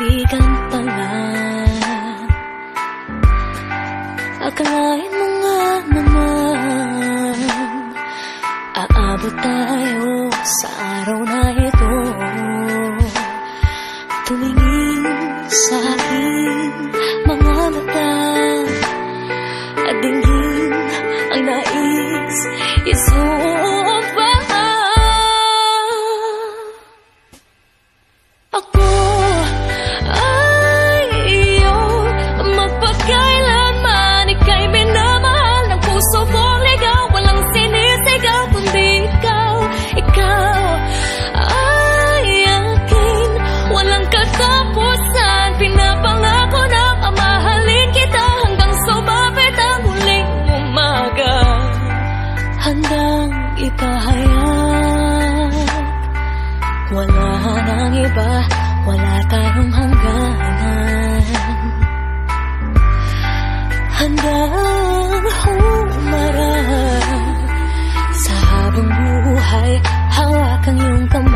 kaibigan pala. Akalain mo nga naman aabot tayo sa araw na ito. Tumingin sa aking mga mata at dinggin ang nais isumpa. Ako ay iyong magpakailanman, ika'y minamahal ng puso kong ligaw. Walang sinisigaw kundi ikaw, ikaw ay akin, walang katapusan. Pinapangako na mamahalin kita hanggang sumapit ang huling umaga. Handang ipahayag, wala nang iba, wala tayong hangganan. Handang humarap sa habang buhay, hawak ang iyong kamay.